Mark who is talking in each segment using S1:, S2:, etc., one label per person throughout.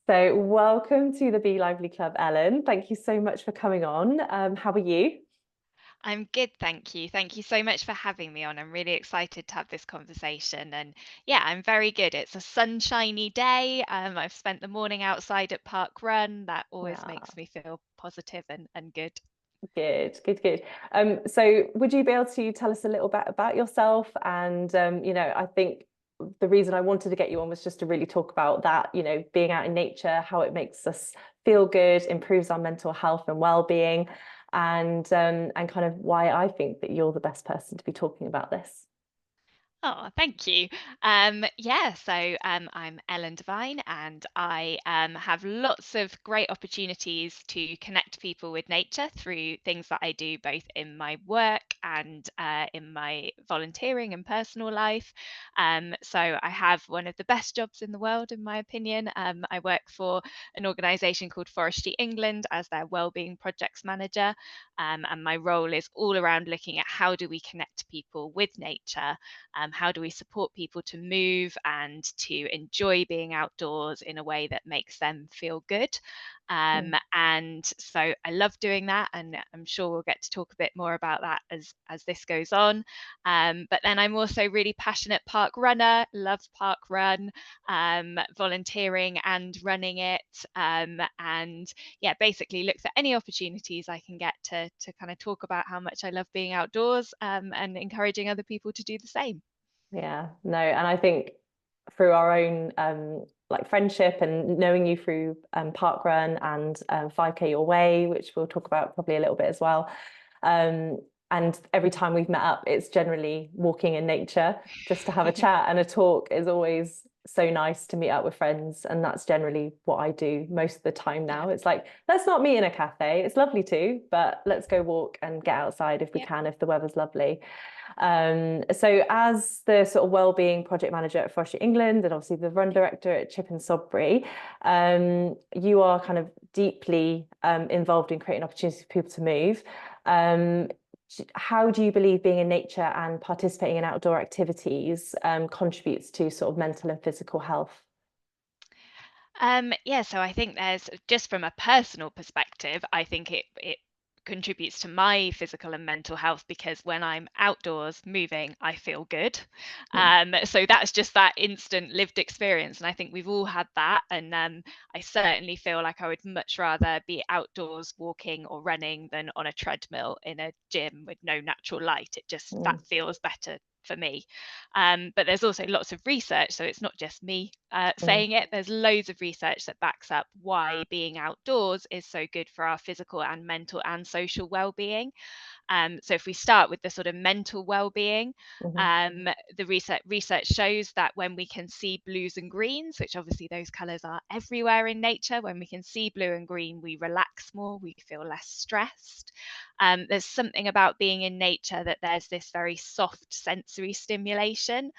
S1: So, welcome to the Be Lively Club, Ellen. Thank you so much for coming on. How are you?
S2: I'm good, thank you. Thank you so much for having me on. I'm really excited to have this conversation. And yeah, I'm very good. It's a sunshiny day. I've spent the morning outside at parkrun. That always
S1: Yeah,
S2: makes me feel positive and good.
S1: good. So, would you be able to tell us a little bit about yourself? And I think the reason I wanted to get you on was just to really talk about that. Being out in nature, how it makes us feel good, improves our mental health and well-being, and kind of why I think that you're the best person to be talking about this.
S2: Oh, thank you. I'm Ellen Devine, and I have lots of great opportunities to connect people with nature through things that I do both in my work and in my volunteering and personal life. So I have one of the best jobs in the world, in my opinion. I work for an organisation called Forestry England as their Wellbeing Projects Manager, and my role is all around looking at how do we connect people with nature, how do we support people to move and to enjoy being outdoors in a way that makes them feel good? And so I love doing that, and I'm sure we'll get to talk a bit more about that as this goes on. But then I'm also really passionate park runner, love park run, volunteering and running it, and yeah, basically look for any opportunities I can get to kind of talk about how much I love being outdoors, and encouraging other people to do the same.
S1: Yeah, no, and I think through our own like friendship and knowing you through parkrun and 5K Your Way, which we'll talk about probably a little bit as well. Um, and every time we've met up, it's generally walking in nature just to have a chat and a talk is always so nice to meet up with friends. And that's generally what I do most of the time
S2: Yeah.
S1: now. It's like, let's not meet in a cafe. It's lovely too, but let's go walk and get outside if we
S2: Yeah.
S1: can, if the weather's lovely. So as the sort of wellbeing project manager at Forestry England and obviously the run director at Chipping Sodbury, you are kind of deeply involved in creating opportunities for people to move. Um, how do you believe being in nature and participating in outdoor activities contributes to sort of mental and physical health?
S2: Yeah, so I think there's just from a personal perspective, I think it contributes to my physical and mental health because when I'm outdoors moving, I feel good.
S1: Yeah.
S2: So that's just that instant lived experience, and I think we've all had that. And I certainly feel like I would much rather be outdoors walking or running than on a treadmill in a gym with no natural light. It just that
S1: Mm,
S2: feels better for me. But there's also lots of research, so it's not just me
S1: mm,
S2: saying it. There's loads of research that backs up why being outdoors is so good for our physical and mental and social well-being. So if we start with the sort of mental well-being,
S1: mhm,
S2: um, the research shows that when we can see blues and greens, which obviously those colours are everywhere in nature, when we can see blue and green, we relax more, we feel less stressed. There's something about being in nature that there's this very soft sensory stimulation.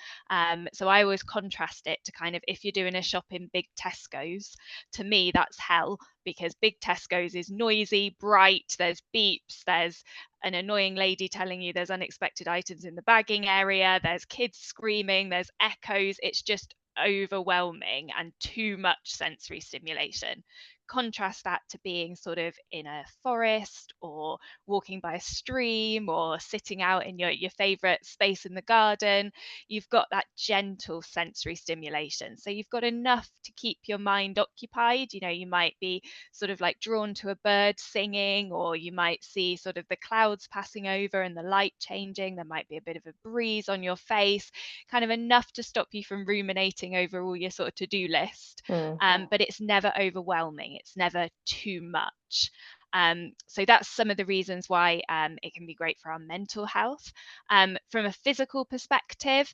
S2: So I always contrast it to kind of if you're doing a shop in big Tesco's, to me that's hell because big Tesco's is noisy, bright, there's beeps, there's an annoying lady telling you there's unexpected items in the bagging area, there's kids screaming, there's echoes. It's just overwhelming and too much sensory stimulation. Contrast that to being sort of in a forest or walking by a stream or sitting out in your favorite space in the garden. You've got that gentle sensory stimulation. So you've got enough to keep your mind occupied. You might be sort of like drawn to a bird singing, or you might see sort of the clouds passing over and the light changing. There might be a bit of a breeze on your face, kind of enough to stop you from ruminating over all your sort of to-do list.
S1: mm.
S2: But it's never overwhelming. It's never too much. So that's some of the reasons why it can be great for our mental health. From a physical perspective,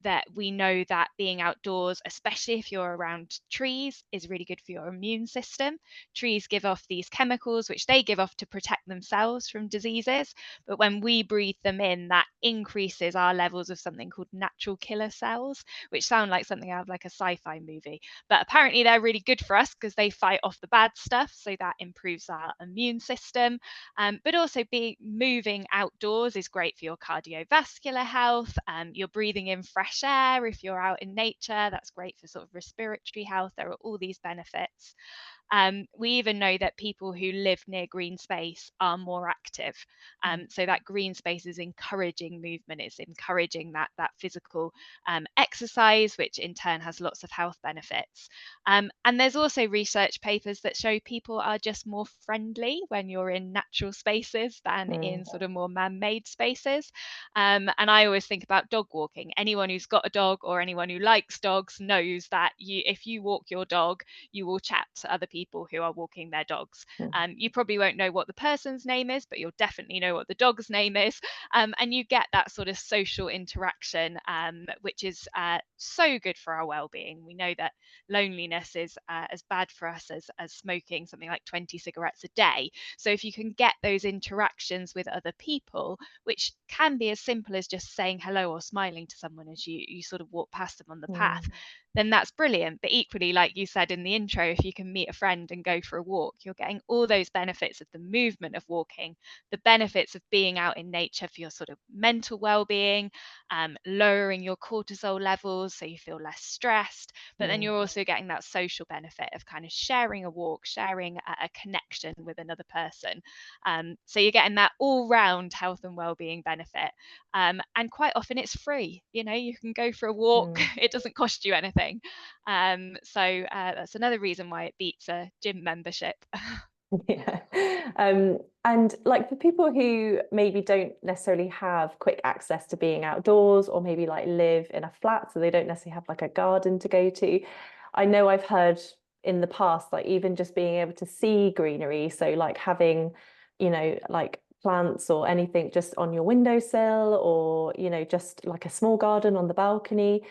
S2: that we know that being outdoors, especially if you're around trees, is really good for your immune system. Trees give off these chemicals, which they give off to protect themselves from diseases. But when we breathe them in, that increases our levels of something called natural killer cells, which sound like something out of like a sci-fi movie. But apparently they're really good for us because they fight off the bad stuff. So that improves our immune system. But also being moving outdoors is great for your cardiovascular health. You're breathing in fresh fresh air, if you're out in nature, that's great for sort of respiratory health. There are all these benefits. We even know that people who live near green space are more active. So that green space is encouraging movement, it's encouraging that physical exercise, which in turn has lots of health benefits. And there's also research papers that show people are just more friendly when you're in natural spaces than in sort of more man-made spaces. And I always think about dog walking. Anyone who's got a dog or anyone who likes dogs knows that if you walk your dog, you will chat to other people who are walking their dogs. You probably won't know what the person's name is, but you'll definitely know what the dog's name is. And you get that sort of social interaction, which is so good for our well-being. We know that loneliness is as bad for us as smoking something like 20 cigarettes a day. So if you can get those interactions with other people, which can be as simple as just saying hello or smiling to someone as you sort of walk past them on the path, then that's brilliant. But equally, like you said in the intro, if you can meet a friend and go for a walk, you're getting all those benefits of the movement of walking, the benefits of being out in nature for your sort of mental well-being, lowering your cortisol levels so you feel less stressed. But then you're also getting that social benefit of kind of sharing a walk, sharing a connection with another person. So you're getting that all-round health and well-being benefit. And quite often it's free. You know, you can go for a walk, it doesn't cost you anything. So that's another reason why it beats a gym membership.
S1: Yeah. And like for people who maybe don't necessarily have quick access to being outdoors, or maybe like live in a flat, so they don't necessarily have like a garden to go to. I know I've heard in the past, like even just being able to see greenery, so like having, like plants or anything just on your windowsill, or, just like a small garden on the balcony.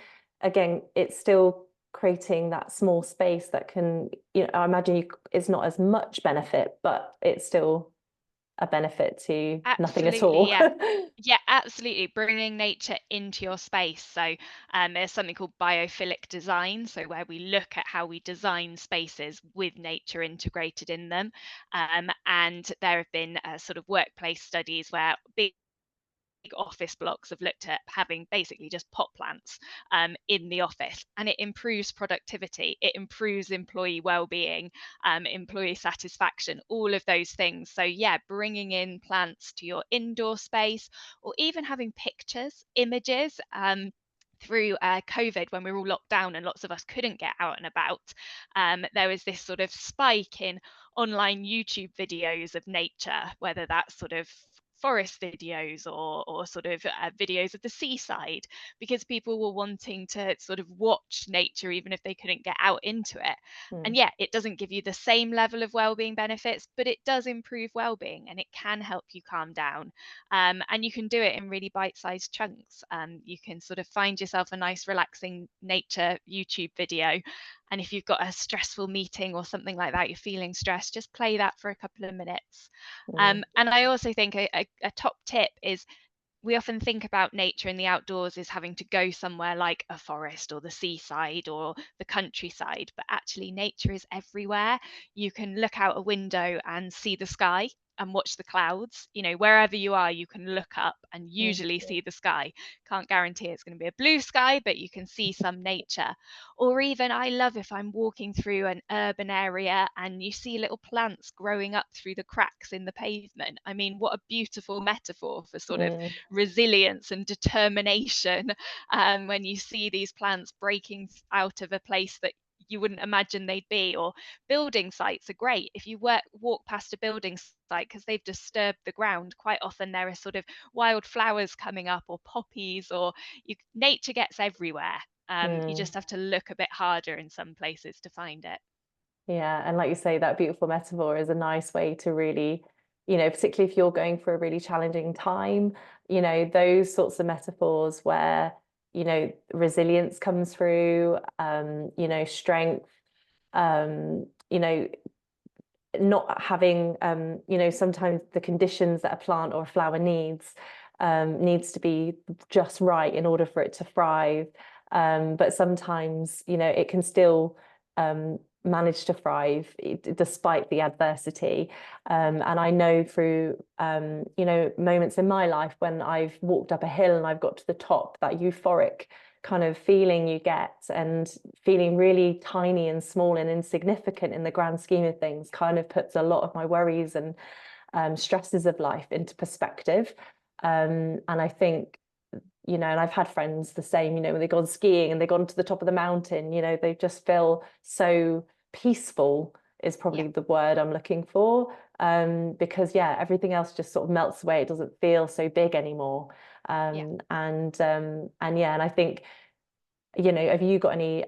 S1: Again, it's still creating that small space that can, I imagine it's not as much benefit, but it's still a benefit to nothing at
S2: Absolutely,
S1: all.
S2: yeah. Yeah, absolutely. Bringing nature into your space. So there's something called biophilic design. So where we look at how we design spaces with nature integrated in them. And there have been sort of workplace studies where big office blocks have looked at having basically just pot plants in the office, and it improves productivity, it improves employee well-being, employee satisfaction, all of those things. So yeah, bringing in plants to your indoor space, or even having pictures, images. Through COVID, when we were all locked down and lots of us couldn't get out and about, there was this sort of spike in online YouTube videos of nature, whether that's sort of forest videos or sort of videos of the seaside, because people were wanting to sort of watch nature even if they couldn't get out into it. And yeah, it doesn't give you the same level of well-being benefits, but it does improve well-being, and it can help you calm down. And you can do it in really bite-sized chunks. You can sort of find yourself a nice relaxing nature YouTube video, and if you've got a stressful meeting or something like that, you're feeling stressed, just play that for a couple of minutes. And I also think a top tip is, we often think about nature in the outdoors as having to go somewhere like a forest or the seaside or the countryside, but actually nature is everywhere. You can look out a window and see the sky and watch the clouds. You know, wherever you are, you can look up and usually see the sky. Can't guarantee it's going to be a blue sky, but you can see some nature. Or even, I love if I'm walking through an urban area and you see little plants growing up through the cracks in the pavement. I mean, what a beautiful metaphor for sort of resilience and determination, when you see these plants breaking out of a place that you wouldn't imagine they'd be. Or building sites are great. If you walk past a building site, because they've disturbed the ground, quite often there are sort of wild flowers coming up, or poppies, or nature gets everywhere. You just have to look a bit harder in some places to find it.
S1: Yeah, and like you say, that beautiful metaphor is a nice way to really, particularly if you're going for a really challenging time, those sorts of metaphors where, resilience comes through, strength, not having, sometimes the conditions that a plant or a flower needs to be just right in order for it to thrive. But sometimes, it can still manage to thrive despite the adversity. And I know through, moments in my life when I've walked up a hill and I've got to the top, that euphoric kind of feeling you get, and feeling really tiny and small and insignificant in the grand scheme of things, kind of puts a lot of my worries and stresses of life into perspective. And I think, you know, and I've had friends the same, you know, when they've gone skiing and they've gone to the top of the mountain, you know, they just feel so peaceful is probably the word I'm looking for. Because yeah, everything else just sort of melts away. It doesn't feel so big anymore. And yeah, and I think, you know, have you got any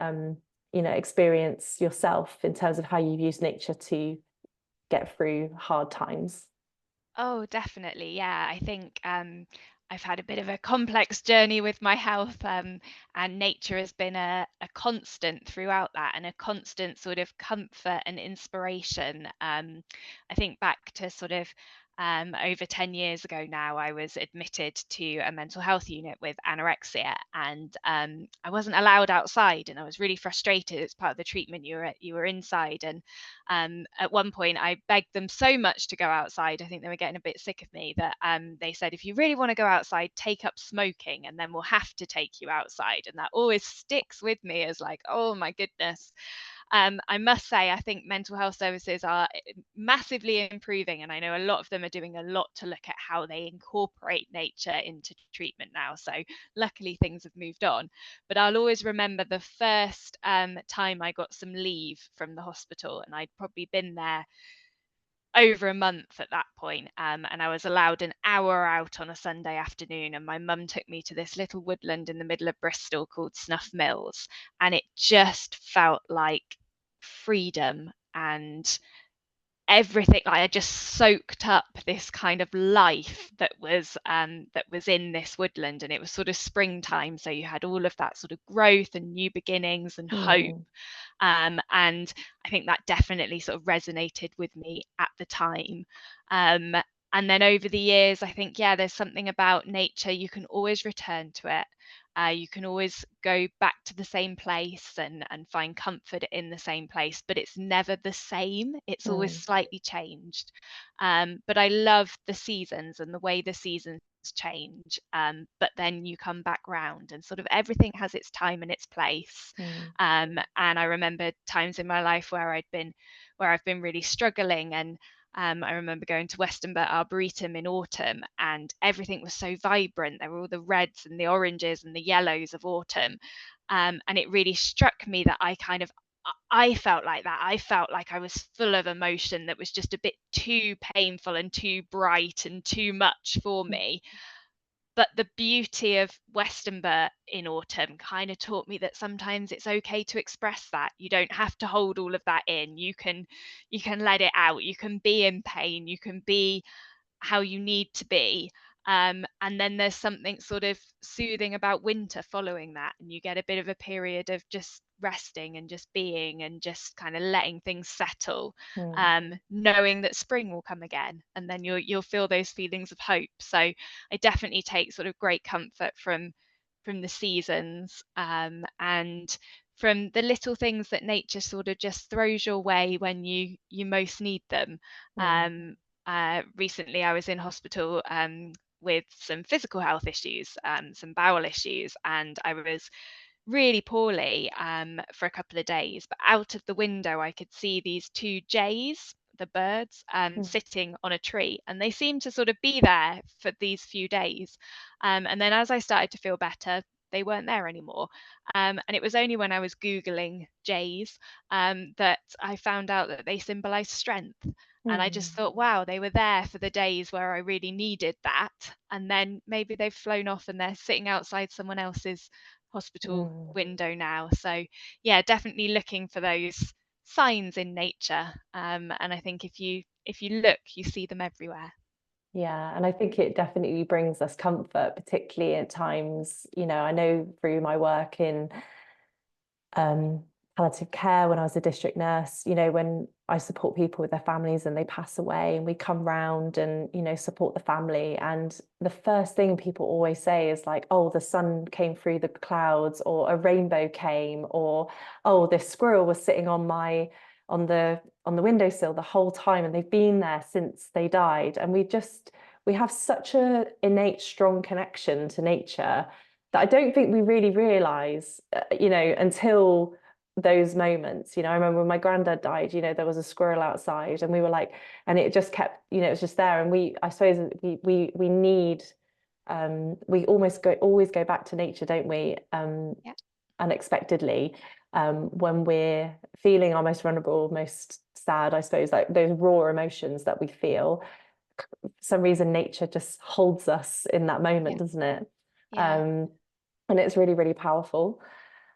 S1: you know, experience yourself in terms of how you've used nature to get through hard times?
S2: Oh, definitely. Yeah, I think I've had a bit of a complex journey with my health, and nature has been a constant throughout that, and a constant sort of comfort and inspiration. I think back to sort of over 10 years ago now, I was admitted to a mental health unit with anorexia, and I wasn't allowed outside, and I was really frustrated. It's part of the treatment, you were inside, and at one point, I begged them so much to go outside. I think they were getting a bit sick of me, that they said, if you really want to go outside, take up smoking, and then we'll have to take you outside. And that always sticks with me as like, oh my goodness. I must say, I think mental health services are massively improving, and I know a lot of them are doing a lot to look at how they incorporate nature into treatment now. So luckily, things have moved on. But I'll always remember the first time I got some leave from the hospital, and I'd probably been there over a month at that point, and I was allowed an hour out on a Sunday afternoon, and my mum took me to this little woodland in the middle of Bristol called Snuff Mills, and it just felt like freedom, and everything, like, I just soaked up this kind of life that was in this woodland. And it was sort of springtime, so you had all of that sort of growth and new beginnings and hope. And I think that definitely sort of resonated with me at the time. And then over the years, I think, yeah, there's something about nature, you can always return to it. You can always go back to the same place and find comfort in the same place, but it's never the same. It's always slightly changed. But I love the seasons and the way the seasons change. But then you come back round, and sort of everything has its time and its place. And I remember times in my life where I've been really struggling, and I remember going to Westonbirt Arboretum in autumn, and everything was so vibrant. There were all the reds and the oranges and the yellows of autumn. And it really struck me that I felt like that. I felt like I was full of emotion that was just a bit too painful and too bright and too much for me. But the beauty of Westonbirt in autumn kind of taught me that sometimes it's okay to express that. You don't have to hold all of that in. You can let it out. You can be in pain. You can be how you need to be. And then there's something sort of soothing about winter following that, and you get a bit of a period of just resting and just being and just kind of letting things settle, knowing that spring will come again, and then you'll feel those feelings of hope. So I definitely take sort of great comfort from the seasons, and from the little things that nature sort of just throws your way when you most need them. Recently I was in hospital with some physical health issues, some bowel issues, and I was really poorly for a couple of days. But out of the window, I could see these two jays, the birds, sitting on a tree, and they seemed to sort of be there for these few days. And then as I started to feel better, they weren't there anymore. And it was only when I was Googling jays that I found out that they symbolize strength. And I just thought, wow, they were there for the days where I really needed that. And then maybe they've flown off and they're sitting outside someone else's hospital window now. So yeah, definitely looking for those signs in nature. And I think if you look, you see them everywhere.
S1: Yeah, and I think it definitely brings us comfort, particularly at times, you know, I know through my work in palliative care when I was a district nurse, you know, when I support people with their families and they pass away, and we come round and, you know, support the family. And the first thing people always say is like, oh, the sun came through the clouds, or a rainbow came, or, oh, this squirrel was sitting on the windowsill the whole time, and they've been there since they died. And we have such a innate strong connection to nature. that I don't think we really realize, until those moments. I remember when my granddad died, there was a squirrel outside and we were like, and it just kept, it was just there. And I suppose we need, we always go back to nature, don't we?
S2: Yeah.
S1: Unexpectedly, when we're feeling our most vulnerable, most sad, I suppose, like those raw emotions that we feel. For some reason, nature just holds us in that moment,
S2: Yeah.
S1: doesn't it?
S2: Yeah.
S1: Um, and it's really, really powerful.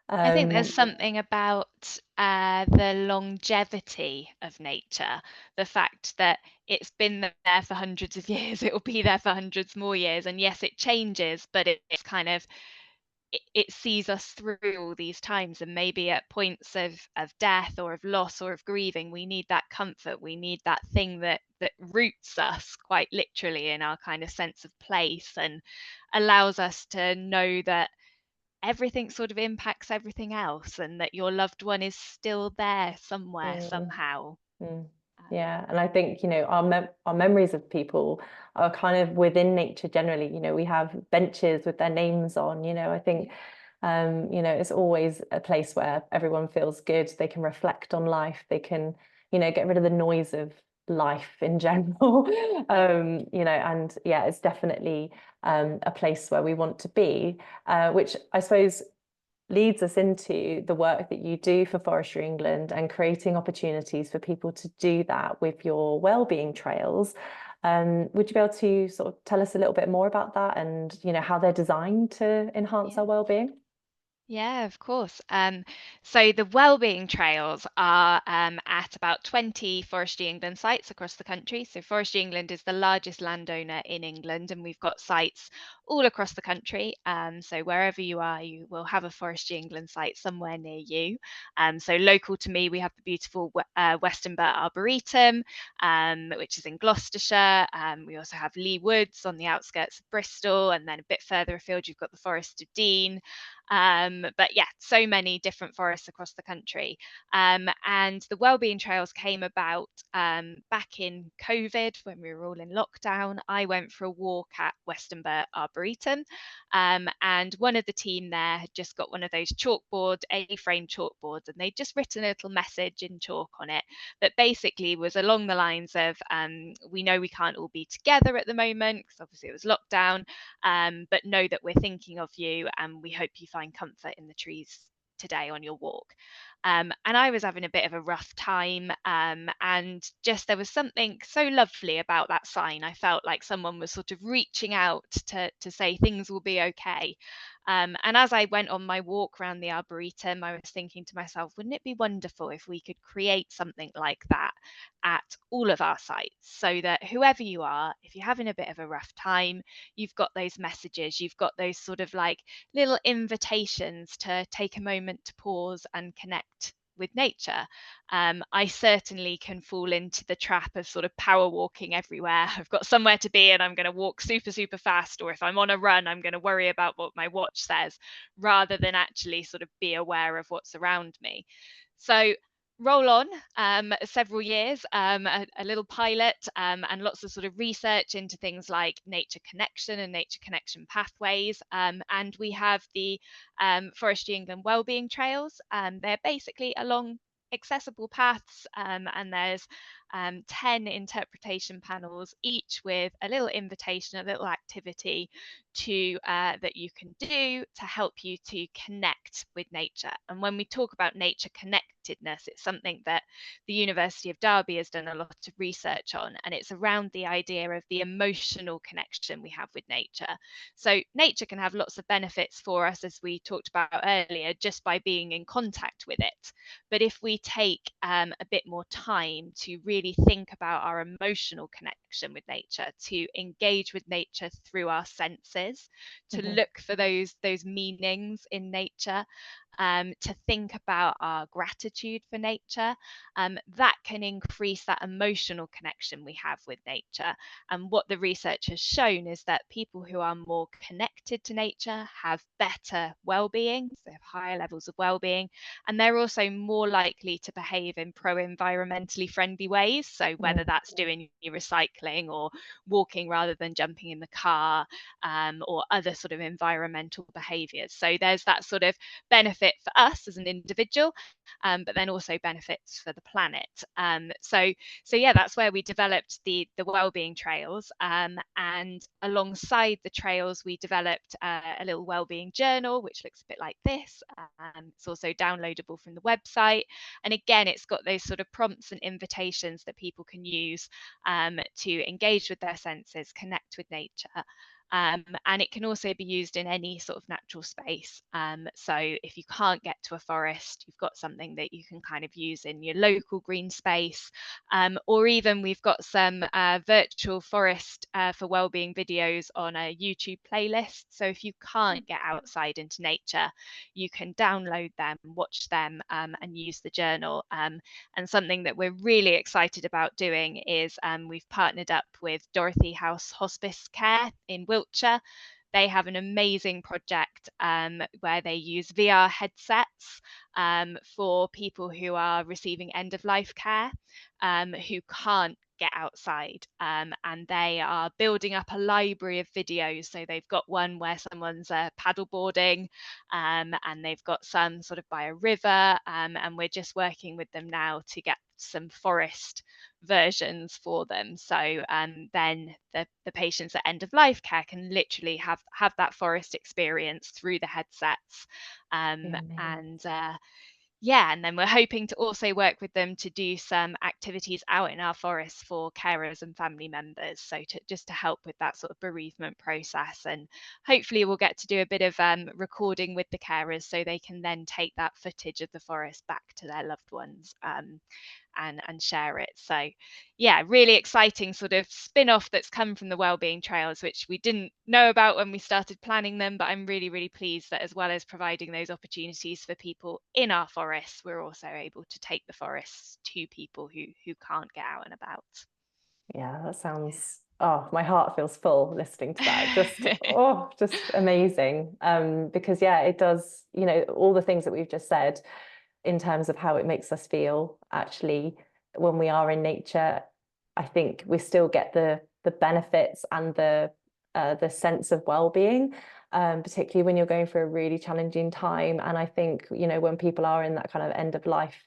S2: I think there's
S1: Um,
S2: something about the longevity of nature, the fact that it's been there for hundreds of years, it will be there for hundreds more years, and yes, it changes, but it's kind of it sees us through all these times, and maybe at points of death or of loss or of grieving, we need that comfort, we need that thing that roots us quite literally in our kind of sense of place and allows us to know that everything sort of impacts everything else and that your loved one is still there somewhere,
S1: mm,
S2: somehow.
S1: mm.
S2: Um,
S1: Yeah, and I think, our memories of people are kind of within nature generally. We have benches with their names on. I think,
S2: yeah,
S1: it's always a place where everyone feels good. They can reflect on life. They can, get rid of the noise of life in general.
S2: yeah,
S1: And yeah, it's definitely a place where we want to be, which I suppose leads us into the work that you do for Forestry England and creating opportunities for people to do that with your wellbeing trails. Would you be able to sort of tell us a little bit more about that and how they're designed to enhance
S2: yeah.
S1: our wellbeing?
S2: Yeah, of course. So the wellbeing trails are at about 20 Forestry England sites across the country. So Forestry England is the largest landowner in England, and we've got sites all across the country. So wherever you are, you will have a Forestry England site somewhere near you. So local to me, we have the beautiful Western Burt Arboretum, which is in Gloucestershire. We also have Lee Woods on the outskirts of Bristol, and then a bit further afield, you've got the Forest of Dean. But yeah, so many different forests across the country. And the wellbeing trails came about back in COVID when we were all in lockdown. I went for a walk at Western Burt Arboretum, and one of the team there had just got one of those chalkboard, A-frame chalkboards, and they'd just written a little message in chalk on it that basically was along the lines of, we know we can't all be together at the moment because obviously it was lockdown, but know that we're thinking of you and we hope you find comfort in the trees today on your walk. And I was having a bit of a rough time, and just there was something so lovely about that sign. I felt like someone was sort of reaching out to say things will be okay. And as I went on my walk around the Arboretum, I was thinking to myself, wouldn't it be wonderful if we could create something like that at all of our sites so that whoever you are, if you're having a bit of a rough time, you've got those messages, you've got those sort of like little invitations to take a moment to pause and connect with nature. I certainly can fall into the trap of sort of power walking everywhere. I've got somewhere to be and I'm going to walk super, super fast. Or if I'm on a run, I'm going to worry about what my watch says rather than actually sort of be aware of what's around me. So roll on several years, a little pilot, and lots of sort of research into things like nature connection and nature connection pathways. And we have the Forestry England Wellbeing Trails. They're basically along accessible paths, and there's 10 interpretation panels, each with a little invitation, a little activity to that you can do to help you to connect with nature. And when we talk about nature connectedness, it's something that the University of Derby has done a lot of research on, and it's around the idea of the emotional connection we have with nature. So nature can have lots of benefits for us, as we talked about earlier, just by being in contact with it. But if we take a bit more time to really think about our emotional connection with nature, to engage with nature through our senses, to
S1: Mhm.
S2: look for those meanings in nature, to think about our gratitude for nature. That can increase that emotional connection we have with nature. And what the research has shown is that people who are more connected to nature have better well-being, so they have higher levels of well-being, and they're also more likely to behave in pro-environmentally friendly ways. So whether that's doing your recycling or walking rather than jumping in the car, or other sort of environmental behaviours. So there's that sort of benefit for us as an individual, but then also benefits for the planet. So yeah, that's where we developed the wellbeing trails, and alongside the trails we developed a little wellbeing journal which looks a bit like this. It's also downloadable from the website, and again it's got those sort of prompts and invitations that people can use to engage with their senses, connect with nature. And it can also be used in any sort of natural space. So if you can't get to a forest, you've got something that you can kind of use in your local green space, or even we've got some virtual forest for wellbeing videos on a YouTube playlist. So if you can't get outside into nature, you can download them, watch them, and use the journal. And something that we're really excited about doing is we've partnered up with Dorothy House Hospice Care in Wiltshire. They have an amazing project where they use VR headsets for people who are receiving end-of-life care, who can't get outside, and they are building up a library of videos. So they've got one where someone's paddleboarding, and they've got some sort of by a river, and we're just working with them now to get some forest versions for them. So then the patients at end of life care can literally have that forest experience through the headsets. And yeah, and then we're hoping to also work with them to do some activities out in our forests for carers and family members, so just to help with that sort of bereavement process. And hopefully we'll get to do a bit of recording with the carers so they can then take that footage of the forest back to their loved ones, and share it. So yeah, really exciting sort of spin-off that's come from the wellbeing trails, which we didn't know about when we started planning them, but I'm really, really pleased that as well as providing those opportunities for people in our forests, we're also able to take the forests to people who can't get out and about.
S1: Yeah, that sounds, oh, my heart feels full listening to that. Just amazing. Because yeah, it does, all the things that we've just said in terms of how it makes us feel actually when we are in nature. I think we still get the benefits and the sense of well-being, particularly when you're going through a really challenging time. And I think, when people are in that kind of end of life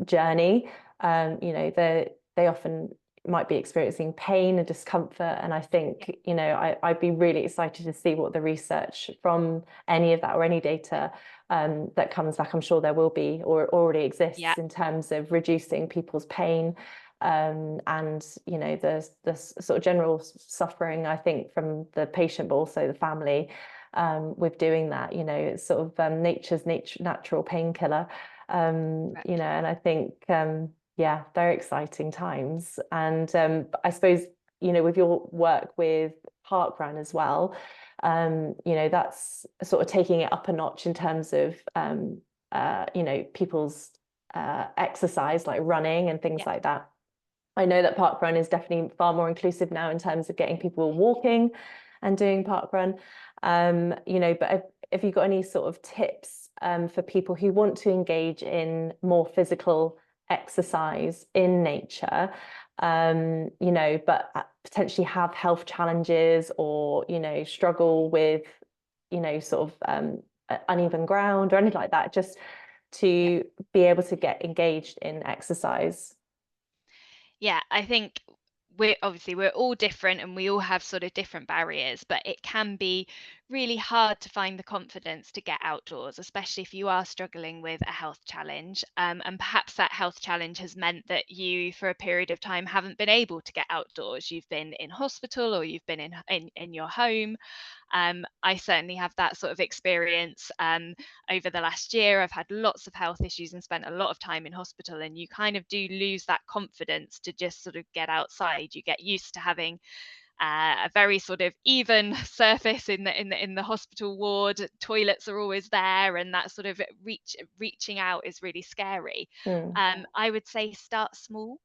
S1: journey, they often might be experiencing pain and discomfort. And I think, I'd be really excited to see what the research from any of that or any data that comes back. I'm sure there will be, or already exists, in terms of reducing people's pain, and the sort of general suffering, I think, from the patient but also the family, with doing that. It's sort of nature's natural painkiller, and I think yeah, very exciting times. And I suppose, with your work with parkrun as well, that's sort of taking it up a notch in terms of people's exercise, like running and things like that. I know that parkrun is definitely far more inclusive now in terms of getting people walking and doing parkrun. But have you got any sort of tips for people who want to engage in more physical exercise in nature, but potentially have health challenges, or struggle with sort of uneven ground or anything like that, just to be able to get engaged in exercise?
S2: Yeah, I think we're all different and we all have sort of different barriers, but it can be really hard to find the confidence to get outdoors, especially if you are struggling with a health challenge. And perhaps that health challenge has meant that you, for a period of time, haven't been able to get outdoors. You've been in hospital, or you've been in your home. I certainly have that sort of experience over the last year. I've had lots of health issues and spent a lot of time in hospital, and you kind of do lose that confidence to just sort of get outside. You get used to having a very sort of even surface in the hospital ward. Toilets are always there, and that sort of reaching out is really scary. I would say start small.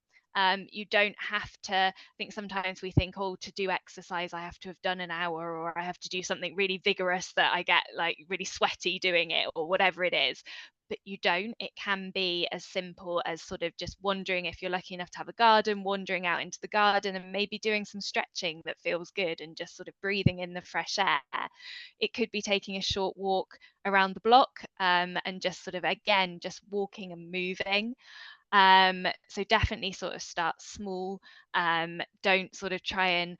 S2: You don't have to, I think sometimes we think, oh, to do exercise, I have to have done an hour, or I have to do something really vigorous that I get like really sweaty doing it, or whatever it is. But you don't. It can be as simple as sort of just wandering, if you're lucky enough to have a garden, wandering out into the garden and maybe doing some stretching that feels good and just sort of breathing in the fresh air. It could be taking a short walk around the block, and just sort of, again, just walking and moving. So definitely sort of start small. Don't sort of try and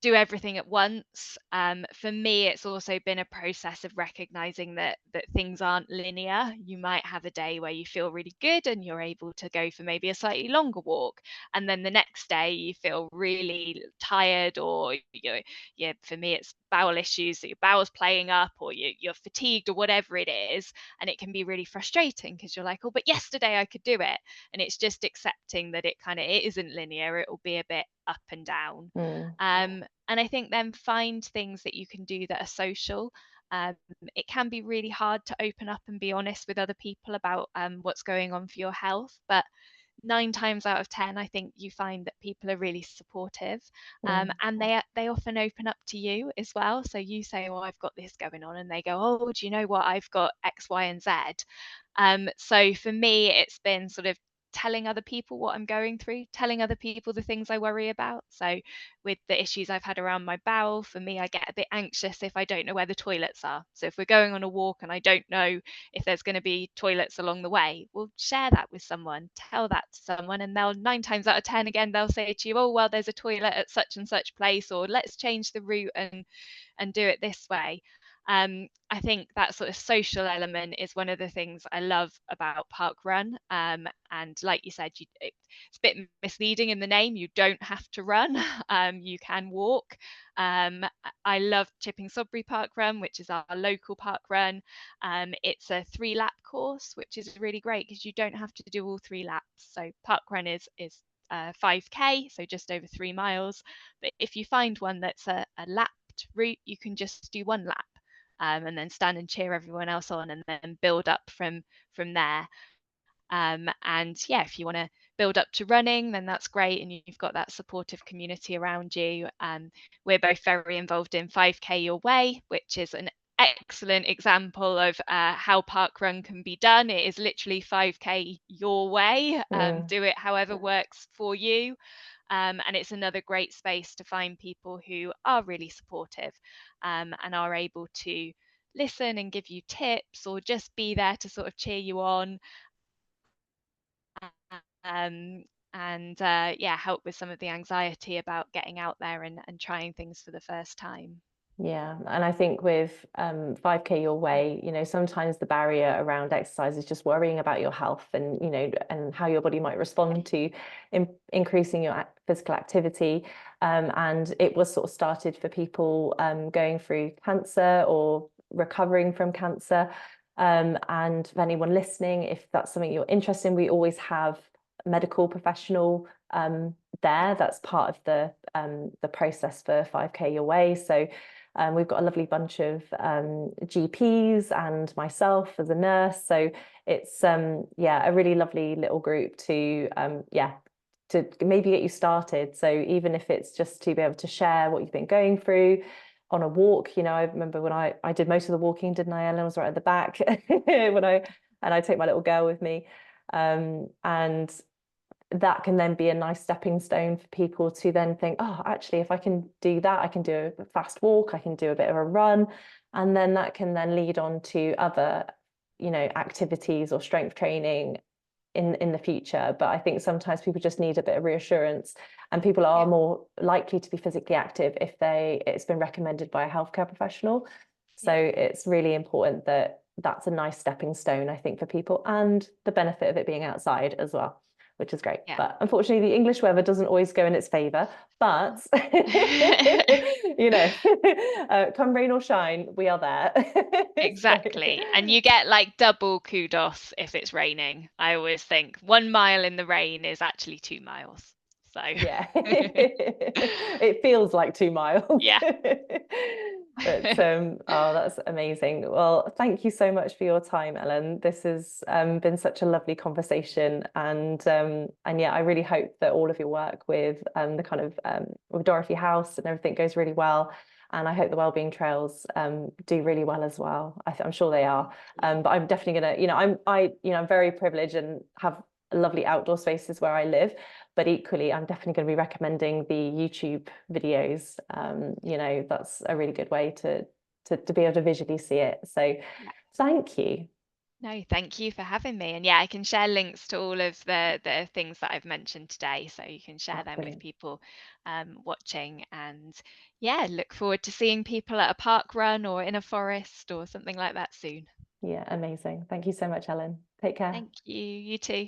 S2: do everything at once. For me, it's also been a process of recognizing that things aren't linear. You might have a day where you feel really good and you're able to go for maybe a slightly longer walk, and then the next day you feel really tired, or for me it's bowel issues, that your bowel's playing up, or you're fatigued, or whatever it is, and it can be really frustrating because you're like, oh, but yesterday I could do it. And it's just accepting that it isn't linear. It will be a bit up and down. And I think then find things that you can do that are social. It can be really hard to open up and be honest with other people about what's going on for your health, but 9 times out of 10, I think you find that people are really supportive, and they often open up to you as well. So you say, oh, I've got this going on, and they go, oh, do you know what, I've got X, Y, and Z. So for me, it's been sort of telling other people what I'm going through, telling other people the things I worry about. So with the issues I've had around my bowel, for me, I get a bit anxious if I don't know where the toilets are. So if we're going on a walk and I don't know if there's going to be toilets along the way, well, share that with someone, tell that to someone, and they'll 9 times out of 10 again, they'll say to you, oh, well, there's a toilet at such and such place, or let's change the route and do it this way. I think that sort of social element is one of the things I love about parkrun. And like you said, it's a bit misleading in the name. You don't have to run. You can walk. I love Chipping Sodbury parkrun, which is our local parkrun. It's a 3-lap course, which is really great because you don't have to do all 3 laps. So parkrun is 5k, so just over 3 miles. But if you find one that's a lapped route, you can just do 1 lap. And then stand and cheer everyone else on, and then build up from there. And yeah, if you want to build up to running, then that's great, and you've got that supportive community around you. We're both very involved in 5k Your Way, which is an excellent example of how parkrun can be done. It is literally 5k your way. Do it however works for you. And it's another great space to find people who are really supportive, and are able to listen and give you tips, or just be there to sort of cheer you on, and help with some of the anxiety about getting out there and trying things for the first time.
S1: Yeah, and I think with 5k Your Way, sometimes the barrier around exercise is just worrying about your health, and and how your body might respond to increasing your physical activity. And it was sort of started for people going through cancer or recovering from cancer. And for anyone listening, if that's something you're interested in, we always have a medical professional there. That's part of the process for 5k Your Way. So we've got a lovely bunch of GPs and myself as a nurse. So it's a really lovely little group to maybe get you started. So even if it's just to be able to share what you've been going through on a walk, I remember when I did most of the walking, didn't I? Ellen was right at the back when I take my little girl with me, and that can then be a nice stepping stone for people to then think, oh, actually, if I can do that, I can do a fast walk, I can do a bit of a run. And then that can then lead on to other, activities or strength training in the future. But I think sometimes people just need a bit of reassurance, and people are more likely to be physically active if it's been recommended by a healthcare professional. So it's really important that that's a nice stepping stone, I think, for people, and the benefit of it being outside as well, which is great. But unfortunately, the English weather doesn't always go in its favour. But come rain or shine, we are there.
S2: Exactly. And you get like double kudos if it's raining. I always think 1 mile in the rain is actually 2 miles. So
S1: Yeah, it feels like 2 miles.
S2: yeah.
S1: But oh, that's amazing. Well, thank you so much for your time, Ellen. This has been such a lovely conversation, and yeah, I really hope that all of your work with the kind of with Dorothy House and everything goes really well. And I hope the Wellbeing Trails do really well as well. I'm sure they are. But I'm definitely gonna, I'm very privileged and have lovely outdoor spaces where I live. But equally, I'm definitely going to be recommending the YouTube videos. That's a really good way to be able to visually see it. So
S2: Yeah.
S1: thank you.
S2: No, thank you for having me. And yeah, I can share links to all of the things that I've mentioned today, so you can share
S1: Oh,
S2: them with
S1: brilliant.
S2: people watching. And yeah, look forward to seeing people at a park run or in a forest or something like that soon.
S1: Yeah, amazing. Thank you so much, Ellen. Take care.
S2: Thank you. You too.